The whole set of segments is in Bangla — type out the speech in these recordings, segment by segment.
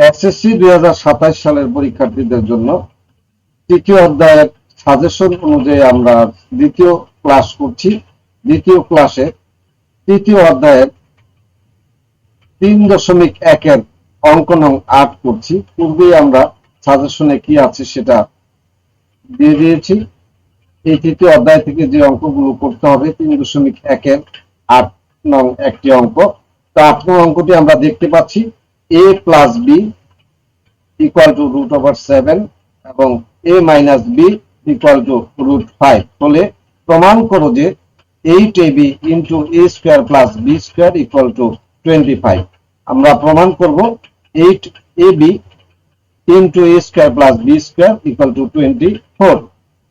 এসএসসি 2027 সালের পরীক্ষার্থীদের জন্য তৃতীয় অধ্যায়ের সাজেশন অনুযায়ী আমরা দ্বিতীয় ক্লাস করছি। দ্বিতীয় ক্লাসে তৃতীয় অধ্যায়ের 3.1 অঙ্ক নং 8 করছি। পূর্বেই আমরা সাজেশনে কি আছে সেটা দিয়ে দিয়েছি। এই তৃতীয় অধ্যায় থেকে যে অঙ্কগুলো করতে হবে 3.1 8 নং একটি অঙ্ক। তো 8 নং অঙ্কটি আমরা দেখতে পাচ্ছি a plus b equal to √7 এবং a minus b equal to √5 হলে প্রমাণ করো যে 8ab into a square plus b square equal to 25। আমরা প্রমাণ করব 8ab into a square plus b square equal to 24।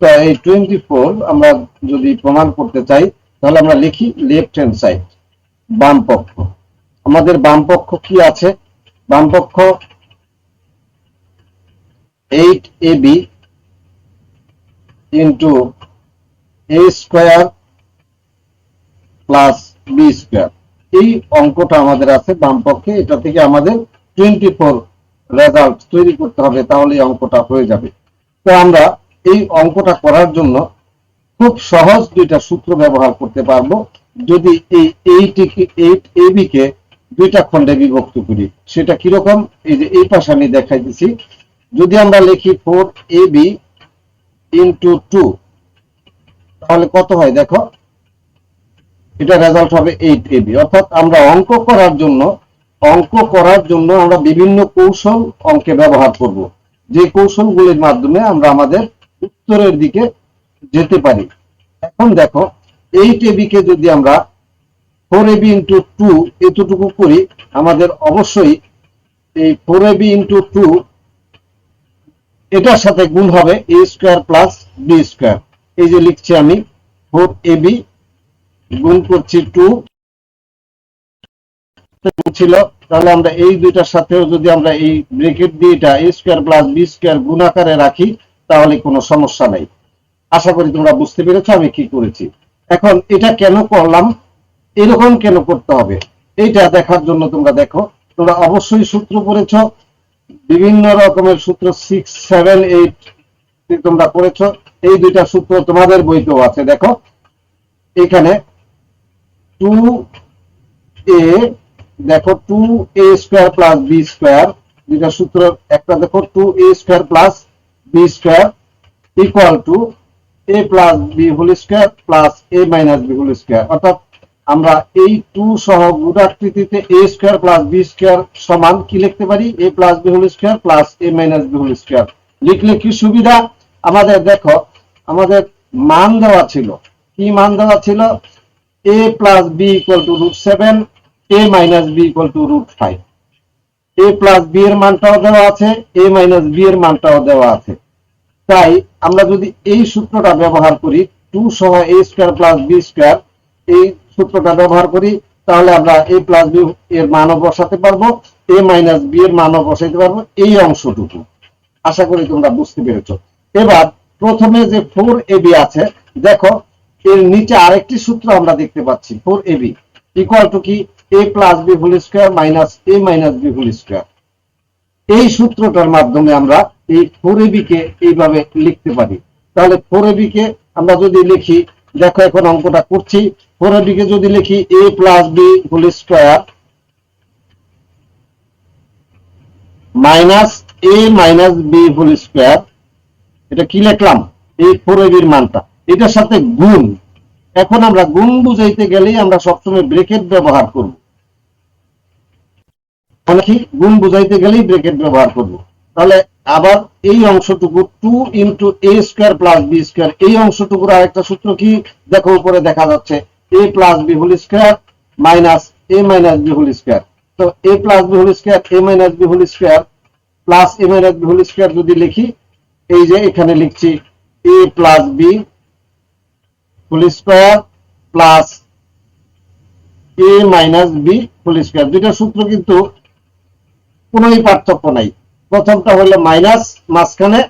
তো এই 24 আমরা যদি প্রমাণ করতে চাই তাহলে আমরা লিখি লেফট হ্যান্ড সাইড, বাম পক্ষ। আমাদের বাম পক্ষ কি আছে? বাম পক্ষ 8ab into a square plus b square, এই অঙ্কটা আমাদের আছে বাম পক্ষে। এটা থেকে আমাদের 24 রেজাল্ট তৈরি করতে হবে, তাহলে এই অঙ্কটা হয়ে যাবে। তো আমরা এই অঙ্কটা করার জন্য খুব সহজ দুইটা সূত্র ব্যবহার করতে পারবো। যদি এই 8ab কে দুইটা খণ্ডে বিভক্ত করি, সেটা কিরকম? এই যে এই পাশে আমি দেখাই দিচ্ছি। যদি আমরা লিখি 4ab into 2 তাহলে কত হয় দেখো, এটা রেজাল্ট হবে 8ab। অর্থাৎ আমরা অঙ্ক করার জন্য আমরা বিভিন্ন কৌশল অঙ্কে ব্যবহার করব, যে কৌশলগুলির মাধ্যমে আমরা আমাদের উত্তরের দিকে যেতে পারি। এখন দেখো 8ab কে যদি আমরা 4ab into 2 এতটুকু করি, আমাদের অবশ্যই এই 4ab into 2 এটার সাথে গুণ হবে a square plus b square। এই যে লিখছি আমি 4ab গুণ করছি 2 ছিল, তাহলে আমরা এই দুইটার সাথেও যদি আমরা এই ব্র্যাকেট দিয়ে এটা a square plus b square গুণ আকারে রাখি তাহলে কোনো সমস্যা নাই। আশা করি তোমরা বুঝতে পেরেছো আমি কি করেছি। এখন এটা কেন করলাম, এরকম কেন করতে হবে, এইটা দেখার জন্য তোমরা দেখো, তোমরা অবশ্যই সূত্র পড়েছো, বিভিন্ন রকমের সূত্র 6, 7, 8 তোমরা পড়েছো। এই দুইটা সূত্র তোমাদের বইতেও আছে। দেখো এখানে 2a, দেখো 2a square plus b square, দুইটা সূত্র, একটা দেখো 2a square plus b square equal to a plus b whole square plus a minus b whole square। অর্থাৎ আমরা এই 2 সহ গুণাকৃতিতে a square plus b square সমান কি লিখতে পারি, a plus b whole square plus a minus b whole square। লিখলে কি সুবিধা, আমাদের দেখো আমাদের মান দেওয়া ছিল, কি মান দেওয়া ছিল, a plus b equal to √7, a minus b equal to √5। a plus b এর মানটাও দেওয়া আছে, a minus b এর মানটাও দেওয়া আছে। তাই আমরা যদি এই সূত্রটা ব্যবহার করি, 2 সহ a square plus b square, এই সূত্রটা ব্যবহার করি, তাহলে আমরা a plus b এর মানও বসাতে পারবো, a minus b এর মানও বসাতে পারবো, এই অংশটুকু। আশা করি তোমরা বুঝতে পেরেছো। এবার প্রথমে যে 4ab আছে, দেখো এর নিচে আরেকটি সূত্র আমরা দেখতে পাচ্ছি, 4ab ইকুয়াল টু কি, a plus b whole square minus a minus b whole square। এই সূত্রটার মাধ্যমে আমরা এই 4ab কে এইভাবে লিখতে পারি। তাহলে 4ab কে আমরা যদি লিখি, দেখো এখন অঙ্কটা করছি, 4ab কে যদি লিখি a plus b whole square minus a minus b whole square, এটা কি লিখলাম, এই 4ab এর মানটা, এটার সাথে গুণ। এখন আমরা গুণ বুঝাইতে গেলেই আমরা সবসময় ব্র্যাকেট ব্যবহার করব, মানে কি, গুণ বুঝাইতে গেলেই ব্র্যাকেট ব্যবহার করব। তাহলে আবার এই অংশটুকু 2 into a square plus b square, এই অংশটুকুর আরেকটা সূত্র কি, দেখো উপরে দেখা যাচ্ছে a plus b whole square minus a minus b whole square। তো a plus b whole square, a minus b whole square plus a minus b whole square যদি লিখি, এই যে এখানে লিখছি a plus b whole square plus a minus b whole square। দুইটা সূত্র কিন্তু কোনোই পার্থক্য নাই, প্রথমটা হলো মাইনাস মাঝখানে,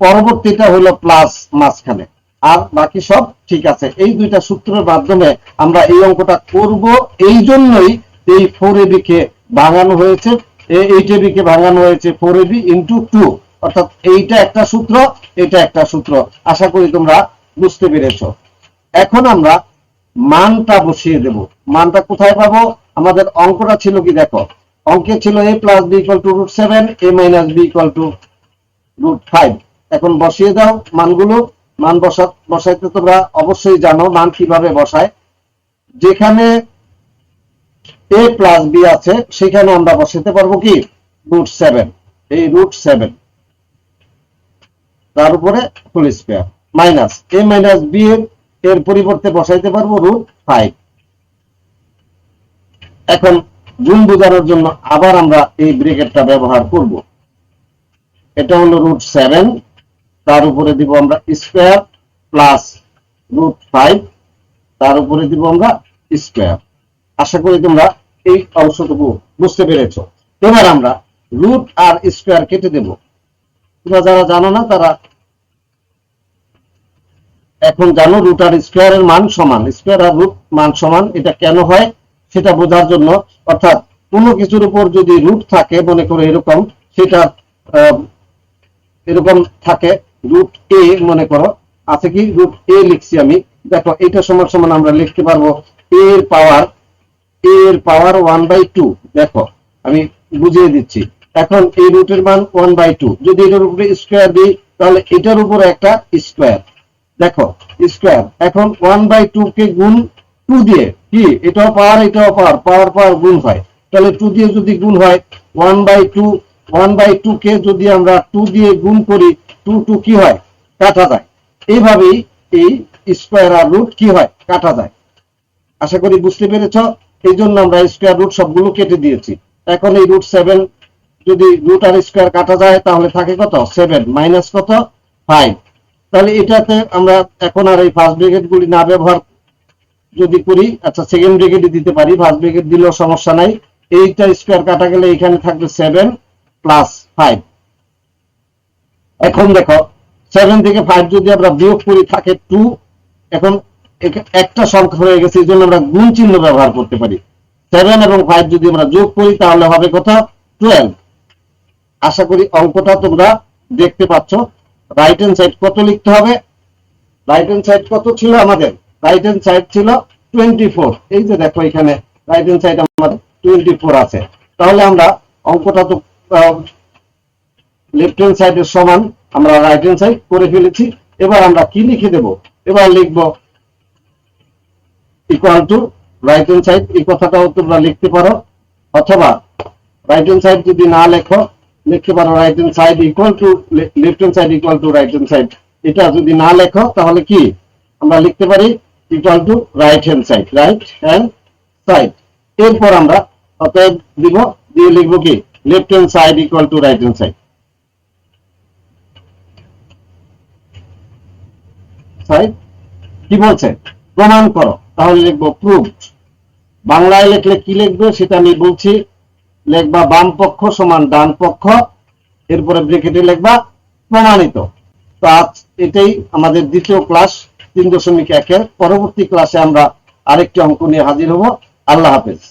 পরবর্তীটা হলো প্লাস মাঝখানে, আর বাকি সব ঠিক আছে। এই দুইটা সূত্রের মাধ্যমে আমরা এই অঙ্কটা করব। এই জন্যই এই 4ab কে ভাঙানো হয়েছে, 8ab কে ভাঙানো হয়েছে 4ab ইন্টু 2, অর্থাৎ এইটা একটা সূত্র, এটা একটা সূত্র। আশা করি তোমরা বুঝতে পেরেছো। এখন আমরা মানটা বসিয়ে দেব। মানটা কোথায় পাবো? আমাদের অঙ্কটা ছিল কি দেখো, অঙ্কে ছিল a plus b equal to √7, a minus b equal to √5। এখন বসিয়ে দাও মানগুলো। মান বসাইতে তোমরা অবশ্যই জানো মান কিভাবে বসায়। যেখানে a প্লাস b আছে সেখানে আমরা বসাতে পারবো কি √7, এই √7 তার উপরে whole square, minus a minus b এর পরিবর্তে বসাইতে পারবো √5। এখন গুণ বোঝানোর জন্য আবার আমরা এই ব্র্যাকেটটা ব্যবহার করব। এটা হলো √7, তার উপরে দিব আমরা স্কয়ার প্লাস √5, তার উপরে দিব আমরা স্কয়ার। আশা করি তোমরা এই অংশটুকু বুঝতে পেরেছো। এবার আমরা রুট আর স্কয়ার কেটে দেব। তোমরা যারা জানো না তারা এখন জানো রুট আর স্কয়ারের মান সমান, স্কয়ার আর রুট মান সমান। এটা কেন হয় সেটা বোঝার জন্য, অর্থাৎ কোনো কিছুর উপর যদি রুট থাকে, মনে করো এরকম, সেটা এরকম থাকে √a, মনে করো আছে কি √a লিখছি আমি। দেখো এটা সমান সমান আমরা লিখতে পারবো a এর পাওয়ার 1/2। দেখো আমি বুঝিয়ে দিচ্ছি। এখন এই রুটের মান 1/2, যদি এটার উপরে স্কয়ার দিই তাহলে এটার উপরে একটা স্কয়ার। দেখো স্কয়ার, এখন 1/2 কে গুণ 2 দিয়ে, কি এটাও পাওয়ার এটাও পাওয়ার গুণ হয়, তাহলে 2 দিয়ে যদি গুণ হয় 1/2 কে যদি আমরা 2 দিয়ে গুণ করি, 2 কি হয় কাটা যায়। এইভাবেই এই স্কয়ার আর রুট কি হয় কাটা যায়। আশা করি বুঝতে পেরেছো। এই জন্য আমরা স্কয়ার রুট সবগুলো কেটে দিয়েছি। এখন এই √7 যদি রুট আর স্কয়ার কাটা যায় তাহলে থাকে কত 7 মাইনাস কত 5। তাহলে এটাতে আমরা এখন আর এই ফার্স্ট ব্র্যাকেট গুলি না ব্যবহার যদি করি, আচ্ছা সেকেন্ড ব্র্যাকেটে দিতে পারি, ফার্স্ট ব্র্যাকেট দিলেও সমস্যা নাই। এইটা স্কয়ার কাটা গেলে এখানে থাকবে 7 প্লাস 5। এখন দেখো 7 থেকে 5 যদি আমরা বিয়োগ করি থাকে 2। এখন একটা সংখ্যা হয়ে গেছে, এই জন্য আমরা গুণ চিহ্ন ব্যবহার করতে পারি। 7 এবং 5 যদি আমরা যোগ করি তাহলে হবে কত 12। আশা করি অঙ্কটা তোমরা দেখতে পাচ্ছ। রাইট হ্যান্ড সাইড কত লিখতে হবে? রাইট হ্যান্ড সাইড কত ছিল আমাদের? রাইট হ্যান্ড সাইড ছিল 24। এই যে দেখো এখানে রাইট হ্যান্ড সাইড আমাদের 24 আছে। তাহলে আমরা অঙ্কটা তো লেফট হ্যান্ড সাইডের সমান আমরা রাইট হ্যান্ড সাইড করে ফেলেছি। এবার আমরা কি লিখে দেব? এবার লিখবো equal to right hand side. এই কথাটাও তোমরা লিখতে পারো, অথবা রাইট হ্যান্ড সাইড যদি না লেখো লিখতে পারো right hand side equal to left hand side equal to right hand side. এটা যদি না লেখো তাহলে কি আমরা লিখতে পারি equal to right hand side, right hand side. এরপর আমরা অতএব দিব, দিয়ে লিখবো কি left hand side equal to right hand side. Side কি বলছে প্রমাণ করো, তাহলে লিখবো প্রুভড। বাংলায় লিখলে কি লিখবে সেটা আমি বলছি। লিখবা বাম পক্ষ সমান ডান পক্ষ, এরপরে ব্র্যাকেটে লিখবা প্রমাণিত। তো আজ এটাই আমাদের দ্বিতীয় ক্লাস 3.1 এর। পরবর্তী ক্লাসে আমরা আরেকটি অঙ্ক নিয়ে হাজির হব। আল্লাহ হাফেজ।